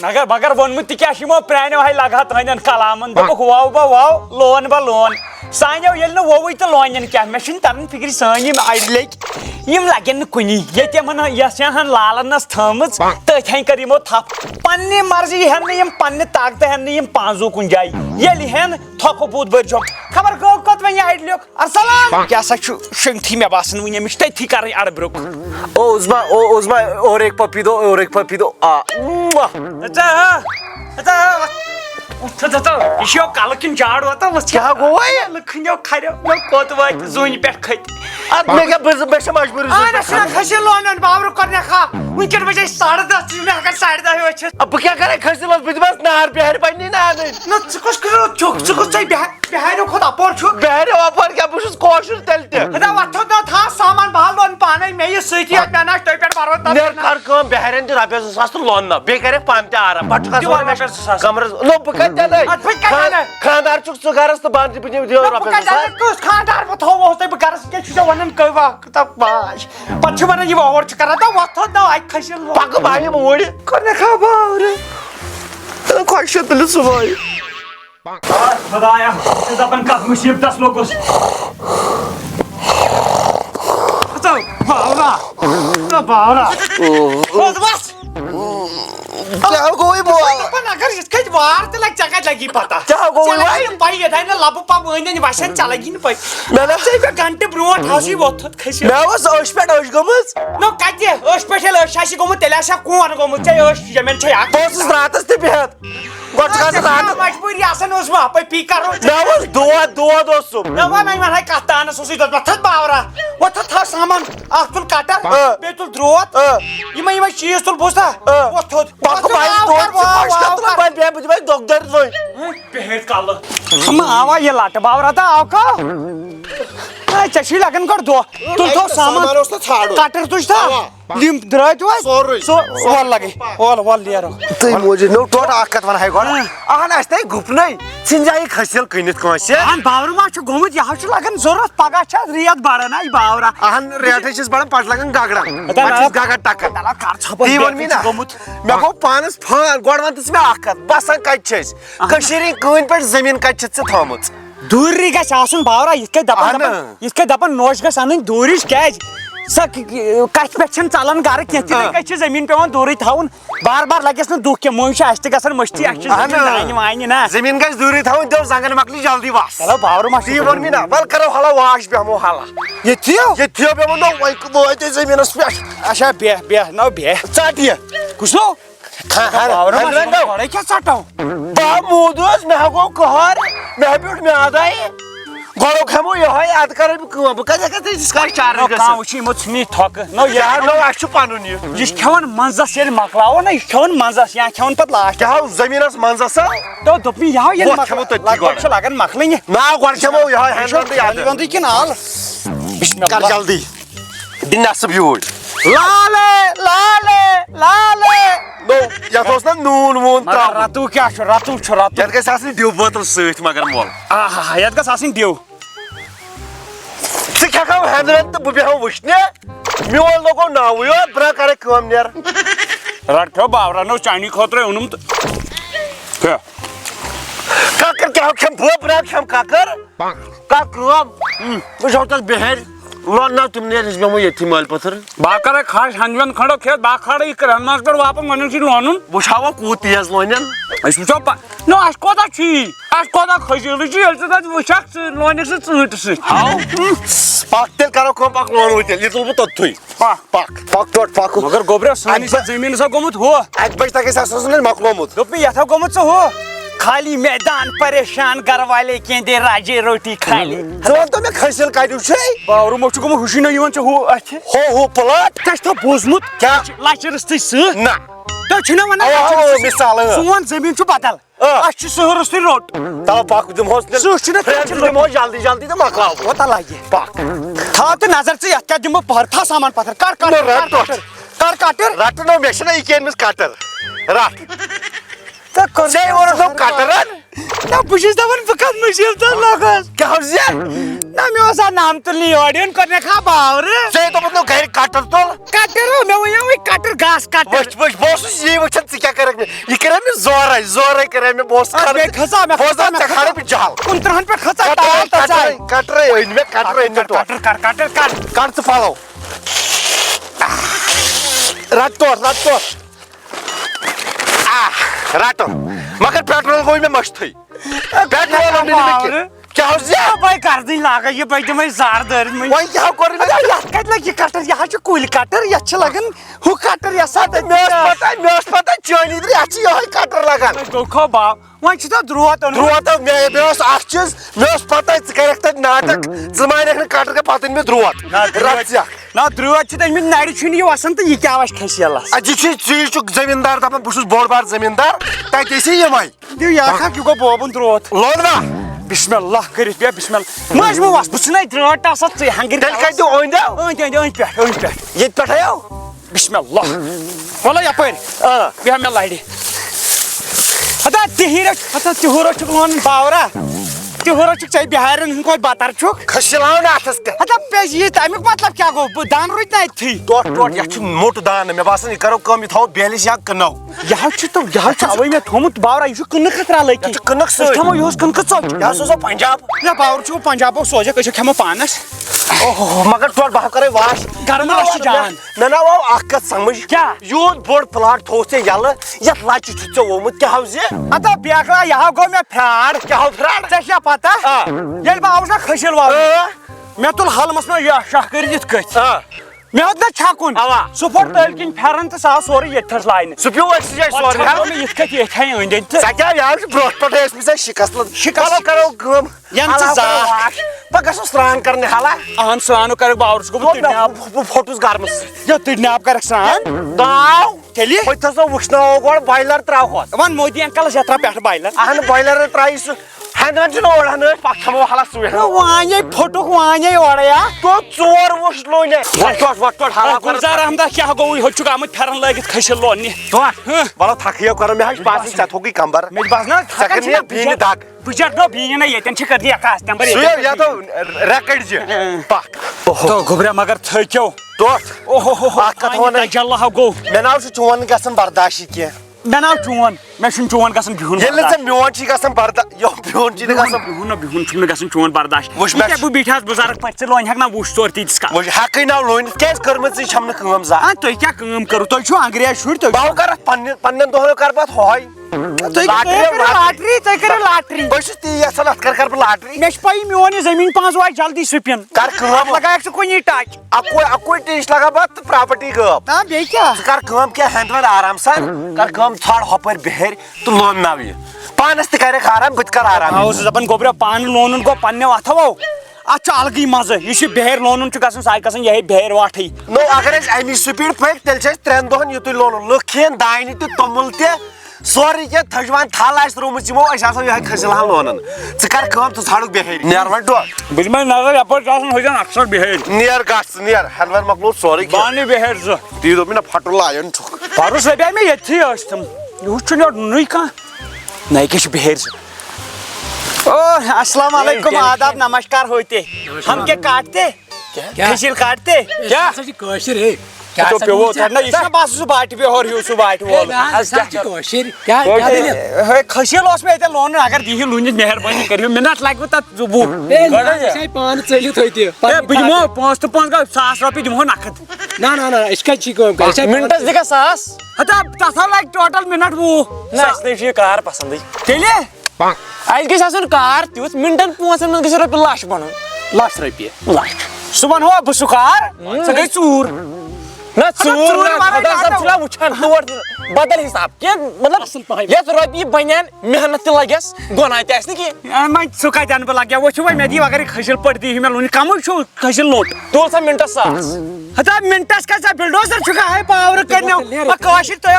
مگر وونمت کیا یمو پرانیو ہے لگا تہندین کلامن دپک واو با واو لون با لون سانیو یل نہ ووی تو لونین کیا مے چھن ترن فکر سان یم اڑ لگ یم لگن کنی یت یمن یس یہن لالنس تھمز تتھین کر یمو تھپ پننی مرضی ہن یم پننی طاقت ہن یم پانزو کن جائی یل ہن تھکو بود بر جو خبر گو کت ون اڑ لیک ارسلان کیا سا چھ شنگتھی مے باسن ون یمش تتھی کرن اڑ برک او عظما اور ایک پپی دو اچھا یہ کل کن جاڑ واتان کیا گوئی لکھنو کھریو مے کوت وات زون پہ کھت اد مے کیا مجبوری کھسیل لونن باور کرنے کھا ونکن بجے 10:30 میں اگر 10:30 ہوچ اب کیا کرے کھسیل بس بس نار بہر پنی نار نہ چکس کرو چکس چای بہر خود اپور چھ بہر اپور کیا بس کوشر تلتے خدا واتھو نہ تھا سامان بہال لون پانے میں یہ سیتی میں نہ توی پہ بارو تب نیر کر کم بہرن دی رپیہ 2000 تو لون نہ بے کرے پام تے آرام پٹ کا کمر لو بکت دے خاندار چھ گرس تو باندھ بنی دیو رپیہ 2000 خاندار بہ تھو ہوتے بہ گرس کے چھ ونن کوي وقت باش پچھ ون یہ اور چھ کرا تو واتھو نہ ائی کھسل پک باہی موڑ کرنے کھا باور خوش دل سوای خدایا دپن کت مصیبتس لوگس باورا بس کیا گوئی بول اگر اس کھت وار تے لگ جگہ لگی پتہ کیا گوئی پائی یہ نہ لب پا ونن واشن چلگی نہ پائی میں نہ سے گھنٹے برونٹ ہاسی وتھت کھسی میں واس اوش پٹ اوش گمز نو کتے اوش پٹل اوش ہاسی گومت تیلاشا کون گومت چے اوش یمن چے اک بس راتس تے بہت گوٹ کا رات مجبوری آسن اس ما پائی پی کرو میں واس دو دوستو نو میں ہے کتان سوسی وتھت باورا وتھت تھا سامان اکل کٹر بیتل دروت یمے چیز تل بوسا وتھت پک باہی دوت پاشتل باہی بے بج باہی ڈاکٹر وے بہت کال ہم آوا یہ لٹ باورا تا آو کا چشی لگن کر دو تل تو سامان کٹر تج تھا لم درایت وای سو ور لگے ول لیرو تی موجی نو ٹوٹ اکت ون ہے گون اہن اس تے گپنی سنجائی کھسل کنت کانسے ان باور ما چھ گومت یہ چھ لگن ضرورت پگا چھ ریت بڑن ای باورا اہن ریٹ چھ بڑن پٹ لگن گاگڑا پچ گاگڑ ٹک تلا کار چھپ تی ون می نا مے گو پانس پھان گوڑ ون تس مے اکت بسن کت چھس کشیری کین پٹ زمین کت چھ تھومت دوری گژھِ آسُن باورا یِتھ کٔنۍ دپان نوش گژھِ انٕنۍ دوٗرِچ کیازِ سۄ کتھِ پٮ۪ٹھ چھنہٕ ژلان گرٕ کینٛہہ تِتھٕے کٔنۍ چھِ زٔمیٖن پیٚوان دوٗرٕے تھاوُن بار بار لگٮ۪س نہٕ دُکھ کینٛہہ مٔنٛزۍ چھِ اَسہِ تہِ گژھان مٔشتٕے اَسہِ چھِ دانہِ وانہِ نا زٔمیٖن گژھِ دوٗرٕے تھاوُن دیو زنگن مۄکلہِ جلدی وس چلو باورٕ ما تی ووٚن مےٚ نا ول کرو حلا واش بیٚہمو حلا ییٚتھیو بیٚہمو نو وٲتۍ أسۍ زٔمیٖنس پٮ۪ٹھ اچھا بیٚہہ نو بیٚہہ ژٹ یہِ کُس نو گۄڈے کیٛاہ ژٹو با موٗدُس مےٚ ہا گوٚو قہر مےٚ بیوٗٹھ میادے گۄڈٕ کھٮ۪مو یِہوے ادٕ کرٕ بہٕ کٲم بہٕ کتہِ ہٮ۪کہٕ تیٖتِس کالس چارج کانٛہہ وٕچھ یِمو ژھٕنی تھۄکہٕ نو نو اسہِ چھُ پنُن یہِ یہِ چھِ کھٮ۪وان منٛزس ییٚلہِ مۄکلاوو نا یہِ چھِ کھٮ۪وان منٛزس یا کھٮ۪وان پتہٕ لاسٹ کیٛاہ ہو زٔمیٖنس منٛزس تو دوٚپ مےٚ یہو ییٚلہِ لگ بگ چھِ لگان مۄکلٕنۍ نا گۄڈٕ کھٮ۪مو یِہوے ہٮ۪نٛد وندٕے کِنہٕ ال کر جلدی دِ نٮ۪صٕب یوٗرۍ لالے لالے لالے نو یتھ اوس نا نوٗن ووٗن تراوُن رتو کیٛاہ چھُ رتو چھُ رتو یتھ گژھِ آسٕنۍ ڈِو بٲتل سۭتۍ مگر مول آہا یتھ گژھِ آسٕنۍ ڈِو ژٕ کھٮ۪کھو ہٮ۪نٛدوٮ۪نٛد تہٕ بہٕ بیٚہمہٕ وٕچھنہِ میون لوگو ناوٕے یوت بہٕ کرے کٲم نیر رٹ کھیو باورا نو چانی خٲطرٕ اوٚنُم تہٕ ککر کیٛاہ کھٮ۪م بہٕ کھٮ۪م ککر کر کٲم بہٕ چھُس تتھ بِہِتھ لونناو تِم نیر أسۍ بیٚہمو ییٚتھی مٲلۍ پتھر بہٕ کرے کھش ہنجوین کھنڈو کھٮ۪تھ بہٕ کھالے یہِ کرٛہن منٛز پٮ۪ٹھ واپس وۄنۍ چھُے لونُن بہٕ وٕچھاوا کوٗت تیز لونن أسۍ وٕچھو نو اَسہِ کوتاہ چھُی اَسہِ کوتاہ کھٔسیٖلٕے چھُ ییٚلہِ ژٕ تتہِ وٕچھکھ ژٕ لونکھ سُہ ژۭنٛٹہِ سۭتۍ پک تیٚلہِ کرو کٲم پک لونوٕے تیٚلہِ یہِ تُل بہٕ توٚتتھٕے پک ٹوٹ پک مگر گوٚبریو سٲنِس زٔمیٖنس گوٚمُت ہُہ اکہِ بجہِ تک گژھِ آسُن اسہِ مۄکلومُت دوٚپ مےٚ یتھ گوٚمُت ژٕ ہُہ خالی میدان پریشان گھر والے کہندے راجے روٹی خالی ژٕ ونتو مےٚ کھٔسیٖل کتیُک چھے باورٕ مو چھُ گوٚمُت ہُشی نہ یِوان ژےٚ ہُہ اتھِ ہو پلاٹ ژےٚ چھُتھا بوٗزمُت کیٛاہ لچہِ رٕستٕے سۭتۍ نہ تُہۍ چھِو نہ ونان مِثال سون زٔمیٖن چھُ بدل اَسہِ چھُ سٕہہ رٕستٕے روٚٹ تَوٕ پک دِمہوس دِمہو جلدی جلدی تہٕ مۄکلاو کوتاہ لگہِ پک تھاو تہٕ نظر ژٕ یتھ کیٛاہ دِمہٕ بہٕ تھاو سامان پتھر کر کٹر رٹہٕ نو مےٚ چھُنہ یہِ کہِ أنمٕژ کٹر رٹ ژےٚ ووٚنُتھ نو کٹرن نہ بہٕ چھُس دپان بہٕ کتھ مُصیبتس لوگُس کیٛاہ حظ نا مےٚ اوس نام تُلنہِ یورٕ یُن کوٚر کھا باورٕ ژےٚ دوٚپُت نہٕ گرِ کٹر تُل کٹر مےٚ وَنیو کٹر گاسہٕ کٹر وٕچھ وٕچھ بہٕ اوسُس یی وٕچھان ژٕ کیٛاہ کَرکھ مےٚ یہِ کَرے مےٚ زورے کَرے مےٚ بہٕ اوسُس مےٚ کھژا مےٚ کھڑا بہٕ جال 15 پٮ۪ٹھ کھژا کٹرے أنۍ مےٚ کٹر أنۍ مےٚ کٹر کر کڑ ژٕ پَلو رٹ ژٕ رٹُن مگر پیٹرول گوٚو مےٚ مٔشتھٕے پیٹرول اوٚن نہٕ مےٚ کیٛاہ اوس یہِ بے کردٕنۍ لاگان یہِ بے دِمے زار دٲرِتھ وۄنۍ کیٛاہ کوٚر مےٚ یتھ کتہِ لگہِ یہِ کٹر یہِ حظ چھُ کُلۍ کٹر یتھ چھِ لگان ہُہ کٹر یس مےٚ ٲس پتہ چٲنی درِ یتھ چھِ یِہوے کٹر لگان گوٚو کھو باو وۄنۍ چھُ تتھ درٛوت مےٚ اوس اکھ چیٖز مےٚ اوس پتہ ژٕ کرکھ تتہِ ناٹک ژٕ مانکھ نہٕ کٹر کینٛہہ پتہٕ أنۍ مےٚ درٛوت نا درٛوت چھِ تٔمِس نرِ چھُنہٕ یہِ وسان تہٕ یہِ کیاہ وسہِ کھسیلس یہِ چھُکھ زٔمیٖندار دپان بہٕ چھُس بوٚڑ بار زٔمیٖندار تتہِ ٲسی یِمے دِو یہِ اکھ یہِ گوٚو بوبُن درٛوت لونوا بسم اللہ کٔرِتھ بیٚہہ بسم اللہ مٔنٛزۍ مہٕ وس بہٕ ژھٕنَے درٛٲٹ آسان ژٕ ہنگٕرۍ تیٚلہِ کتہِ أنٛدیو أنٛدۍ پٮ۪ٹھ ییٚتہِ پٮ۪ٹھ آیو بسم اللہ وَلہٕ یپٲرۍ بیٚہہ مےٚ لرِ ہتا تِہُرو چھُکھ لونان باورا تِہُرو چھُکھ ژےٚ بِہارٮ۪ن ہٕنٛدۍ پٲٹھۍ بتر چھُکھ کھسیلاون اَتھس کیٛاہ ہتا پیٚج یہِ تمیُک مطلب کیاہ گوٚو دان روٗدۍ نہٕ أتتھٕے ٹوٹھ یتھ چھُ موٚٹ دانہٕ مےٚ باسان یہِ کرو کٲم یہِ تھاوو بیلِس یا کٕنو یہِ حظ چھُ اوے مےٚ تھومُت باورا یہِ چھُ کٕنہٕ خٲطرٕ لٔگِتھ یتھ چھُ کٕنٕک سۭتۍ تھاوو یِہُس کٕنکہٕ ژوٚٹ یہِ حظ سوزو پنجاب نہ باور چھُ پنجابو سوزکھ أسۍ کھٮ۪مو پانس مگر ٹوٹھ بہٕ کرے واش گرم چھُ جان مےٚ نہ آو اکھ کتھ سمجھ کیاہ یوٗت بوٚڑ پلاٹ تھووُتھ ژےٚ یلہٕ یتھ لچہِ چھُتھ ژےٚ ووٚمُت کیٛاہ زِ ہتا بیکھا یہِ ہا گوٚو مےٚ فراڈ کیٛاہ ہو فراڈ ژےٚ چھےٚ پتہ ییٚلہِ بہٕ آوُس نا کھٔسیٖل والُن مےٚ تُل ہلمس منٛز یہِ شاہ کٔرِتھ یِتھ کٔنۍ مےٚ ہیوٚت نا چھکُن سُہ پھوٚٹ تٔلۍ کِنۍ پھیرن تہٕ سُہ آو سورُے ییٚتھس لاینہٕ سُہ پیوٚو أکسٕے جایہِ سورُے یِتھ کٔنۍ ییٚتھے أنٛدۍ أنٛدۍ تہٕ ژےٚ کیٛاہ یاد چھُ برونٛٹھ پٮ۪ٹھٕے ٲسۍ مٕژ شِکست کرو کٲم زاکھ بہٕ گژھو سرٛان کرنہِ حالا اہن سرٛانُک کرکھ باور چھُس گوٚمُت بہٕ پھوٚٹُس گرمہٕ سۭتۍ یہِ تٕرنہِ کرکھ سرٛان تاو تیٚلہِ بہٕ تھٲوسو وٕشناوو گۄڈٕ بایلر تراوہوس وۄنۍ مودی انکلس یتھ تراو پٮ۪ٹھٕ بایلر اہن بایلر ترٛایی سُہ ہٮ۪نٛدوٮ۪نٛد چھُنہٕ اوڑ ہن ٲسۍ پتہٕ تھاوو حالا سُے وانے پھُٹُکھ وانے اورے تو ژور وٕچھ لوٗنہِ وۄٹھ حالا گُلزار احمدہ کیاہ گوٚو ہوٚت چھُکھ آمُت پھیرن لٲگِتھ کھٔسِل لوننہِ وَلو تھکھٕیو کرو مےٚ حظ چھُ باسان ژےٚ تھوٚکُے کمبر مےٚ چھُ باسان ژےٚ کٔر نہٕ بیٖنہِ دگ بہٕ چڑھنو بیٖنہِ ییٚتٮ۪ن چھِ کٔرۍ اکاس نمبر رٮ۪کٕڈ پکھ گوٚبرا مگر تھٔکیو ٹوٹھ اکھ کتھ وَنَے جلہ گوٚو مےٚ ناو چھُ چون گژھان برداشی کینٛہہ مےٚ ناو چون مےٚ چھُنہٕ چون گژھان بِہُن ییٚلہِ نہٕ ژےٚ میون چھی گژھان بِہُن چھی نہٕ گژھان بِہُن چھُم نہٕ گژھان چون برداش وٕچھ مےٚ بہٕ بیٖٹھِ حظ بُزرگ پٲٹھۍ ژٕ لونہِ ہٮ۪کھ نا وُچھ ژور تیٖتِس کالس وٕچھ ہٮ۪کٕے ناو لوٗنِتھ کیٛازِ کٔرمٕژٕے چھَم نہٕ کٲم زانٛہہ تُہۍ کیٛاہ کٲم کٔرو تُہۍ چھِو انگریز شُرۍ تُہۍ بہٕ کر اتھ پننٮ۪ن دۄہن کر بہٕ اتھ ہۄہے لاٹری تُہۍ کٔرِو لاٹری بہٕ چھُس تی یژھان اتھ کر بہٕ لاٹری مےٚ چھِ پَیی میون یہِ زٔمیٖن پانٛژھ واتہِ جلدی سُپِن کر کٲم لگایکھ ژٕ کُنی ٹچ اکوے ٹیش لگا بہٕ تہٕ پراپرٹی غٲب نہ بیٚیہِ کیٛاہ ژٕ کر کٲم کینٛہہ ہٮ۪نٛد وٮ۪نٛد آرام سان کر کٲم ژھانڈ ہۄپٲرۍ بِہٲرۍ تہٕ لونناو یہِ پانس تہِ کرکھ آرام بہٕ تہِ کر آرام بہٕ اوسُس دپان گوٚبرا پانہٕ لونُن گوٚو پننیو اتھو اتھ چھُ الگٕے مزٕ یہِ چھُ بِہٲرۍ لونُن چھُ گژھان سُہ آسہِ گژھان یِہے بِہٲرۍ واٹھٕے نو اگر أسۍ امی سپیٖڈ پٔکۍ تیٚلہِ چھِ أسۍ 3 دۄہن یِتُے لونُن لُکھ کھٮ۪ن دانہِ تہِ توٚمُل تہِ سورُے کینٛہہ تھٔجوان تھل آسہِ روٗمٕژ یِمو أسۍ آسو یِہوے کھٔسِل ہن لونان ژٕ کر کٲم ژٕ ژھانڈُکھ بِہٲرۍ نیر وۄنۍ ٹوٹھ بہٕ دِمے نظر یپٲرۍ چھُ آسان ہوٚتٮ۪ن اکثر بِہٲرۍ نیر گژھ ژٕ نیر ہٮ۪نٛد وٮ۪نٛد مۄکلوو سورُے بانہٕ بِہٲرۍ زٕ تی دوٚپ مےٚ نہ پھٹُن لایَن چھُکھ پَرُس رَبیٛاے مےٚ ییٚتھی ٲسۍ تِم یِہُس چھُنہٕ یورٕ نُنُے کانٛہہ نہ ییٚکیٛاہ چھِ بِہٲرۍ زٕ السلام علیکم آداب نمسکار ہوتے ہم کیا کاٹتے کھسیل کاٹتے کیا کھسیل اوس مےٚ ییٚتٮ۪ن لونُن اگر دِیِو لوٗنِتھ مہربٲنی کٔرِو مِنٹ لگوٕ تتھ وُہ بہٕ دِمو پانٛژھ تہٕ پانٛژھ گوٚو 1000 رۄپیہِ دِمہو نقد منٹس دِکھا 1000 ہتا تتھ لگہِ ٹوٹل مِنٹ 20 اَسہِ چھُ یہِ کار پسنٛدٕے تیٚلہِ اَسہِ گژھِ آسُن کار تیُتھ منٹن 5 منٛز گژھِ رۄپیہِ لچھ بنُن لچھ رۄپیہِ سُہ ونہو بہٕ سُہ کار سۄ گٔے ژوٗر نہ ژوٗر خۄدا صٲب چھُنا وٕچھان تور بدل حساب کینٛہہ مطلب یتھ رۄپیہِ بنن محنت تہِ لگٮ۪س گۄناہ تہِ آسہِ نہٕ کینٛہہ وۄنۍ سُہ کتہِ انہٕ بہٕ لگیا وٕچھو وۄنۍ مےٚ دِیِو اگر یہِ کھٔسِل پٲٹھۍ دِیِو مےٚ لوٗنِتھ کمٕے چھُ کھٔسِل لوٚٹ تُل سا منٹس 1000 ہتا منٹس کیٛاہ ژٕ بلڈوزر چھُکھا ہاے پاور کٔرنو کٲشِر تُہۍ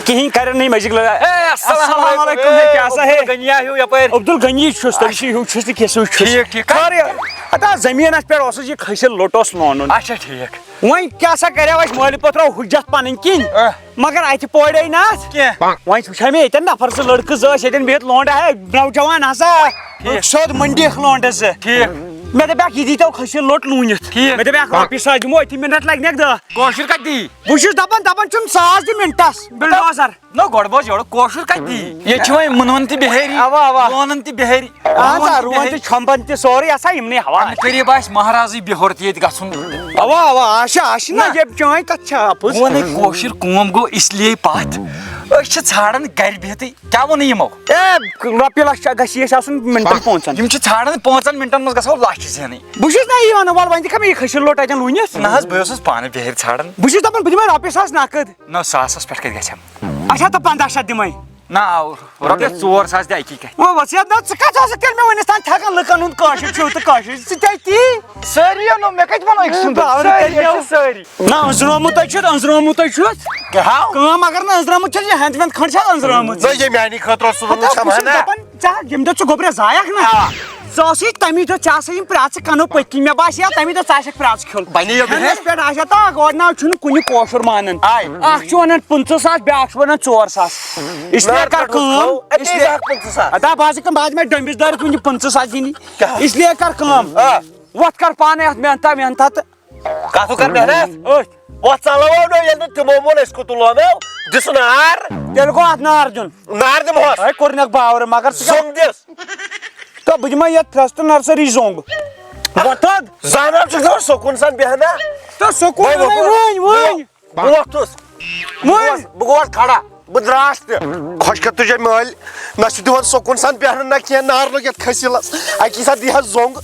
کِہینۍ کرن نہٕ مٔزیٖد السلام علیکم کیٛاہ سا ہے عبدل غنی چھُس تٔمۍ ہیوٗ چھُس نہٕ کینٛہہ سُہ چھُس ہتا زٔمیٖنس پٮ۪ٹھ اوسُس یہِ کھٔسِل لوٚٹ اوس لونُن اچھا ٹھیٖک وۄنۍ کیٛاہ سا کریو اَسہِ مٲلۍ پترو حُجت پنٕنۍ کِنۍ مگر اتہِ پورے نہٕ اتھ کینٛہہ وۄنۍ وٕچھے مےٚ ییٚتٮ۪ن نفر زٕ لڑکہٕ زٕ ٲسۍ ییٚتٮ۪ن بِہِتھ لونڈا ہے نوجوان ہسا سیود منڈی لونڈس مے دپیاکھ یہ دیتو کھسیل لوٹ لونِتھ مے دپیاکھ رۄپیہِ 100 دِمو أتھی مِنٹ لگنیکھ 10 کٲشُر کتہِ دی بہٕ چھُس دپان چھُم 100 دِ مِنٹس بلڈوزر نو گۄڈٕ بوز یورٕ کٲشُر کتہِ دی ییٚتہِ چھِ وۄنۍ مُنوَن تہِ بِہٲری لونن تہِ بِہٲری رُوان تہِ چھۄمبان تہِ سورُے آسان یِمنٕے حوالہٕ قریٖب آسہِ مہرازٕے بِہُر تہِ ییٚتہِ گژھُن اوا آسہِ نا یہِ چٲنۍ کتھ چھِ اَپُز بہٕ وَنَے کٲشُر کٲم گوٚو اِسلیے پتھ أسۍ چھِ ژھانڈان گرِ بِہتٕے کیٛاہ ووٚنُے یِمو رۄپیہِ لچھ گژھِ أسۍ آسُن مِنٹن 5 یِم چھِ ژھانڈان 5 مِنٹن منٛز گژھو لچھ زینٕے بہٕ چھُس نا یی ونان وَلہٕ وۄنۍ دِکھا مےٚ یہِ کھٔسیل لوٹ اتٮ۪ن لوٗنِتھ نہ حظ بہٕ اوسُس پانہٕ بِہٲرۍ ژھانڈان بہٕ چھُس دپان بہٕ دِمے رۄپیہِ 100 نقد نہ ساسس پٮ۪ٹھ کتہِ گژھٮ۪م اچھا تہٕ 15 دِمے نہ رۄپیس 4 دِ اکی کتھِ وسیت نا ژٕ کتھ ٲسٕکھ تیٚلہِ مےٚ ؤنِس تانۍ تھکان لُکن ہُنٛد کٲشُر چھُو تہٕ کٲشُر ژٕ تہِ تی سٲری نو مےٚ کتہِ ونو أکۍ سُنٛد سٲری نہ أنٛزراومُت چھُتھ کٲم اگر نہٕ أنٛزراومُت چھُ یہِ ہٮ۪نٛد وٮ۪نٛد کھنٛڈ چھِ أنٛزرٲمٕژ نہ یہ میانہِ خٲطرٕ اوس ییٚمہِ دۄہ ژٕ گوٚبرِ زایکھ نا ژٕ اوسُے تمی دۄہ ژےٚ آسہٕ یِم پرٛژٕ کنو پٔتۍ کِنۍ مےٚ باسیو تمی دۄہ ژٕ آسکھ پرٛژٕ کھیوٚن پٮ۪ٹھ آسیا تا گۄڈٕ ناو چھُنہٕ کُنہِ کٲشُر مانان اکھ چھُ ونان 15,000 بیٛاکھ چھُ ونان 4,000 اسلیے کر کٲم ادا بعض مےٚ ڈٔمبِس دٲرِتھ وٕنہِ 15,000 دِنی اسلیے کر کٲم وۄتھ کر پانے اتھ محنتہ تہٕ کتھ کر محنت وۄتھ ژلوو نہٕ ییٚلہِ نہٕ تِمو ووٚن أسۍ کوٚت لونو دِس نار تیٚلہِ گوٚو اتھ نار دیُن نار دِمہوس ہے کوٚرنکھ باورٕ مگر زوٚنگ دِس تہٕ بہٕ دِمے یتھ فرٛست نرسری زوٚنگ وۄتھد زانان چھُکھ ژٕ سکوٗن سان بیٚہنا تہٕ سکوٗن وۄنۍ بہٕ ووٚتھُس بہٕ گوس کھڑا بہٕ دراس تہِ خۄش کر تُجے مٲلۍ نہ چھُ دِوان سکوٗن سان بیٚہنہٕ نہ کینٛہہ نار لوٚگ یتھ کھسیٖلس اکی ساتہٕ دی حظ زوٚنگ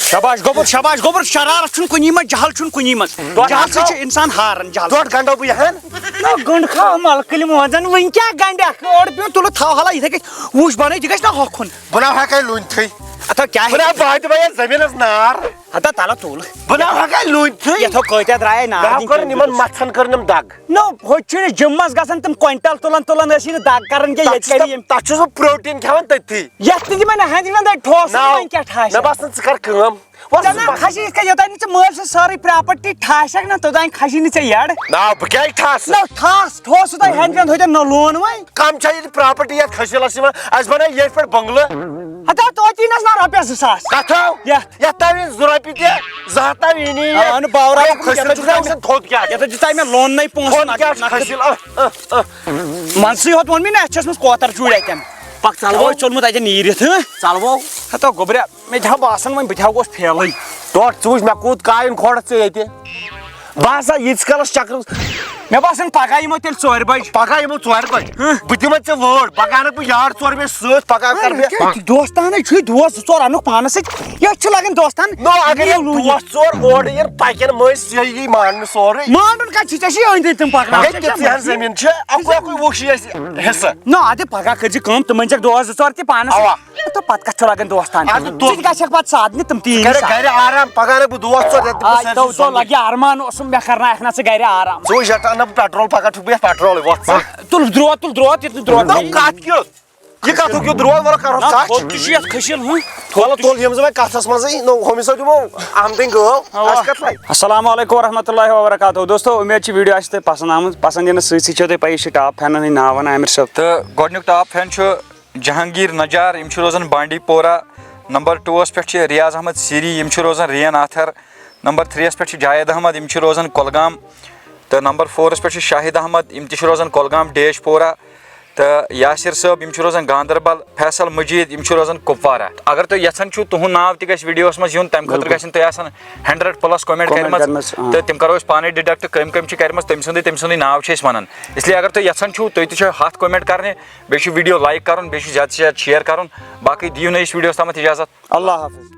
شاباش گوٚبُر شرارت چھُنہٕ کُنی منٛز جہل چھُنہٕ کُنی منٛز جہل سۭتۍ چھُ انسان ہاران جہل 2 گنٹو بہٕ یِہن نہ گنٛڈ کھاو ملکہٕ مٲنزن وٕنۍ کیٛاہ گنڈکھ اورٕ پیوٚن تُلہٕ تھاو حالا یِتھے کٔنۍ وٕچھ بنٲیِتھ یہِ گژھِ نا ہوکھُن بہٕ ناو ہٮ۪کے لوٗنتھٕے اتھو کیٛاہ بہٕ ناو باتہِ بایَن زٔمیٖنس نار ہتا تَلہٕ تُل بہٕ ناو ہٮ۪کے لوٗنتھٕے یتھو کۭتیاہ درٛایے نار کٔرٕن یِمن مژھن کٔرنم دگ نو ہُتہِ چھُنہٕ جِم منٛز گژھان تِم کوینٹل تُلان ٲسی نہٕ دگ کران کینٛہہ ییٚتہِ کری تتھ چھُس بہٕ پروٹیٖن کھٮ۪وان تٔتھی یتھ تہِ دِمے نہ ہٮ۪نٛدِ وٮ۪نٛدے ٹھوس وۄنۍ کیٛاہ ٹھاسہِ مےٚ باسان ژٕ کر کٲم کھسی یِتھ کٔنۍ یوٚتانۍ نہٕ ژٕ مٲلۍ سٕنٛز سٲرٕے پراپرٹی ٹھاسکھ نہ توٚتانۍ کھسی نہٕ ژےٚ یڈ نا بہٕ کیٛازِ ٹھاسہٕ نہ ٹھاس ٹھوس تۄہہِ ہٮ۪نٛدِ وٮ۪نٛد ہوتٮ۪ن نہ لون وۄنۍ کم چھا ییٚتہِ پراپرٹی یتھ کھسیٖلس یِوان اَسہِ بنٲے ییٚتھۍ پٮ۪ٹھ بنگلہٕ ہتا توتہِ نس نہ رۄپیس 2,000 کتھو یتھ تام 2 رۄپیہِ تہِ 2 ہتھ تام یی اہنُ باورا تھوٚد کیٛاہ یتھ دِژاے مےٚ لوننٕے پونٛسہٕ کھسیٖل منٛزسٕے ہوت ووٚن مےٚ نا اَسہِ چھِ ٲسمٕژ کوتر چوٗڑ اَتٮ۪ن پکھ ژلوو ژوٚلمُت اَتٮ۪ن نیٖرِتھ ژلوو ہتا گوٚبرا مےٚ تہِ ہا باسان وۄنۍ بہٕ تہِ ہا گوس پھیلٕے ٹوٹھ ژٕ وٕچھ مےٚ کوٗت کایُن کھولکھ ژٕ ییٚتہِ بہٕ ہسا ییٖتِس کالس چکرس مےٚ باسان پگہہ یِمو تیٚلہِ 4 بجہِ پگہہ یِمو 4 بجہِ بہٕ دِمے ژےٚ وٲڑ پگہہ انکھ بہٕ یار 4 بجہِ سۭتۍ پگہہ کر بہٕ دوستانے چھُے دوس 2 4 انُکھ پانس سۭتۍ یٔتھۍ چھُ لگان دوستان نو اگر یِم دوس 4 اورٕ یِن پکن مٔنٛزۍ ژےٚ یی ماننہٕ سورُے مانُن کتہِ چھُ ژےٚ چھُے أنٛدۍ أنٛدۍ تِم پکناوان زٔمیٖن چھِ اکُے وُچھی اَسہِ حِصہٕ نہ اَدٕ پگہہ کٔرۍ زِ کٲم تِم أنۍزٮ۪کھ دوس 2 4 تہِ پانس تہٕ پتہٕ کتھ چھُ لگان دوستان ژٕ تہِ گژھکھ پتہٕ سادنہِ تِم تہِ گرِ آرام پگہہ انکھ بہٕ دوس 4 تو لگہِ ارمان اوسُم مےٚ کرناکھ نا ژٕ گرِ آرام ژٕ وٕچھ یتھ انہٕ بہٕ پیٹرول پگہہ چھُکھ بہٕ یتھ پیٹرولٕے وۄتھ تُل درٛوت یہِ کتھ کیُتھ یہِ کتھُک کیُتھ درٛوگ وَلہٕ کرو کتھ تہِ چھُ یتھ کھٔسیٖل وَلہٕ تُل یِم زٕ وۄنۍ کتھس منٛزٕے نو ہُمِس سۭتۍ دِمو آمدٕنۍ گٲو اَسہِ کتھ لگہِ السلام علیکم ورحمۃ اللہ وبرکاتہ دوستو امید چھِ ویٖڈیو آسہِ تۄہہِ پسنٛد آمٕژ پسنٛد یِنہٕ سۭتۍ سۭتۍ چھو تۄہہِ پَیی یہِ چھِ ٹاپ فینن ہٕنٛدۍ ناو وَنان عامر صٲب تہٕ گۄڈٕنیُک ٹاپ فین چھُ جہانگیٖر نجار یِم چھِ روزان بانڈی پورہ نمبر 2 پٮ۪ٹھ چھِ ریاض احمد سیری یِم چھِ روزان رین آتھر نمبر 3 پٮ۪ٹھ چھِ جاوید احمد یِم چھِ روزان کۄلگام تہٕ نمبر 4 پٮ۪ٹھ چھِ شاہد احمد یِم تہِ چھِ روزان کۄلگام ڈیش پورہ تہٕ یاسر صٲب یِم چھِ روزان گاندربل فیصل مجیٖد یِم چھِ روزان کُپوارہ اگر تُہۍ یژھان چھُو تُہُنٛد ناو تہِ گژھِ ویٖڈیوَس منٛز یُن تَمہِ خٲطرٕ گژھن تۄہہِ آسان 100+ کومنٹ کٔرمٕژ تہٕ تِم کرو أسۍ پانے ڈِڈکٹ کٔمۍ چھِ کٔرمٕژ تٔمۍ سُنٛدُے ناو چھِ أسۍ وَنان اسلیے اگر تُہۍ یژھان چھُو تُہۍ تہِ چھِو 100 کومنٹ کرنہِ بیٚیہِ چھُ ویٖڈیو لایک کرُن بیٚیہِ چھُ زیادٕ سے زیادٕ شیر کرُن باقٕے دِیِو نہٕ أسۍ ویٖڈیوَس تامَتھ اِجازت اللہ حافظ